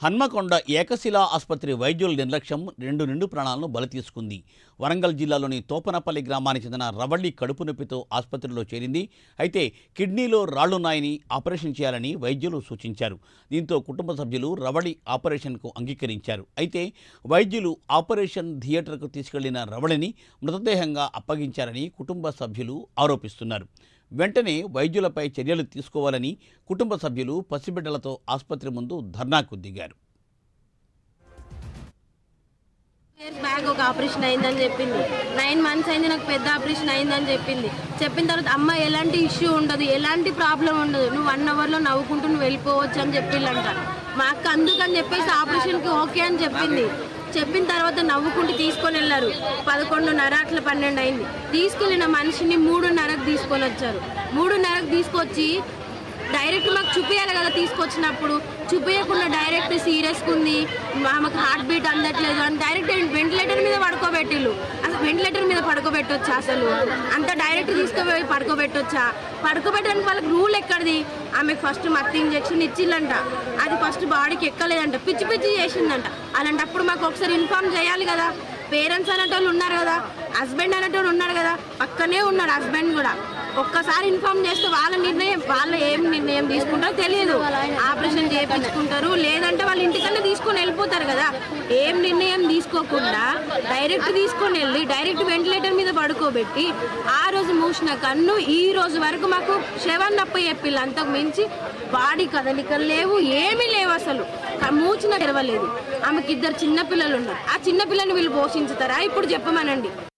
హన్మకొండ ఏకశిలా ఆసుపత్రి వైద్యుల నిర్లక్ష్యం రెండు నిండు ప్రాణాలను బలి తీసుకుంది. వరంగల్ జిల్లాలోని తోపనపల్లి గ్రామానికి చెందిన రవళి కడుపు నొప్పితో ఆసుపత్రిలో చేరింది. అయితే కిడ్నీలో రాళ్లున్నాయని ఆపరేషన్ చేయాలని వైద్యులు సూచించారు. దీంతో కుటుంబ సభ్యులు రవళి ఆపరేషన్కు అంగీకరించారు. అయితే వైద్యులు ఆపరేషన్ థియేటర్కు తీసుకెళ్లిన రవళిని మృతదేహంగా అప్పగించారని కుటుంబ సభ్యులు ఆరోపిస్తున్నారు. వెంటనే వైద్యులపై చర్యలు తీసుకోవాలని కుటుంబ సభ్యులు పసిబిడ్డలతో ఆసుపత్రి ముందు ధర్నాకు దిగారు. బ్యాగ్ ఒక ఆపరేషన్ అయిందని చెప్పింది. 9 months అయింది, నాకు పెద్ద ఆపరేషన్ అయిందని చెప్పింది. చెప్పిన తర్వాత అమ్మ ఎలాంటి ఇష్యూ ఉండదు, ఎలాంటి ప్రాబ్లం ఉండదు, నువ్వు 1 hourలో నవ్వుకుంటూ నువ్వు వెళ్ళిపోవచ్చు అని చెప్పిందంట. మా అక్క అందుకని చెప్పేసి ఆపరేషన్కి ఓకే అని చెప్పింది. చెప్పిన తర్వాత నవ్వుకుంటూ తీసుకొని వెళ్ళారు. 11:30 అట్లా 12 అయింది. తీసుకెళ్ళిన మనిషిని 3:30కు తీసుకొని వచ్చారు. 3:30కు తీసుకొచ్చి డైరెక్ట్ మాకు చూపించాలి కదా, తీసుకొచ్చినప్పుడు చూపించకుండా డైరెక్ట్ సీరియస్గా ఉంది, ఆమెకు హార్ట్ బీట్ అందట్లేదు అని డైరెక్ట్ వెంటిలేటర్ మీద పడుకోబెట్టిళ్ళు. అసలు వెంటిలేటర్ మీద పడుకోబెట్టొచ్చా? అసలు అంత డైరెక్ట్ తీసుకుపోయి పడుకోబెట్టొచ్చా? పడుకోబెట్టడానికి వాళ్ళకి రూల్ ఎక్కడిది? ఆమెకు ఫస్ట్ మత్తు ఇంజెక్షన్ ఇచ్చిల్లంట, అది ఫస్ట్ బాడీకి ఎక్కలేదంట, పిచ్చి పిచ్చి చేసిందంట. అలాంటప్పుడు మాకు ఒకసారి ఇన్ఫార్మ్ చేయాలి కదా. పేరెంట్స్ అనేటోళ్ళు ఉన్నారు కదా, హస్బెండ్ అనేటోళ్ళు ఉన్నారు కదా, పక్కనే ఉన్నాడు హస్బెండ్ కూడా. ఒక్కసారి ఇన్ఫార్మ్ చేస్తే వాళ్ళు ఏం నిర్ణయం తీసుకుంటారో తెలియదు. ఆపరేషన్ చేయించుకుంటారు, లేదంటే వాళ్ళ ఇంటికన్నా తీసుకొని వెళ్ళిపోతారు కదా. ఏం నిర్ణయం తీసుకోకుండా డైరెక్ట్ తీసుకొని వెళ్ళి డైరెక్ట్ వెంటిలేటర్ మీద పడుకోబెట్టి ఆ రోజు మూసిన కన్ను ఈ రోజు వరకు మాకు శవన్నప్ప చెప్పిళ్ళు. అంతకు మించి బాడీ కదలికలు లేవు, ఏమీ లేవు. అసలు మూచిన తెరవలేదు. ఆమెకి 2 చిన్నపిల్లలు ఉన్నారు. ఆ చిన్నపిల్లని వీళ్ళు పోషించుతారా? ఇప్పుడు చెప్పమనండి.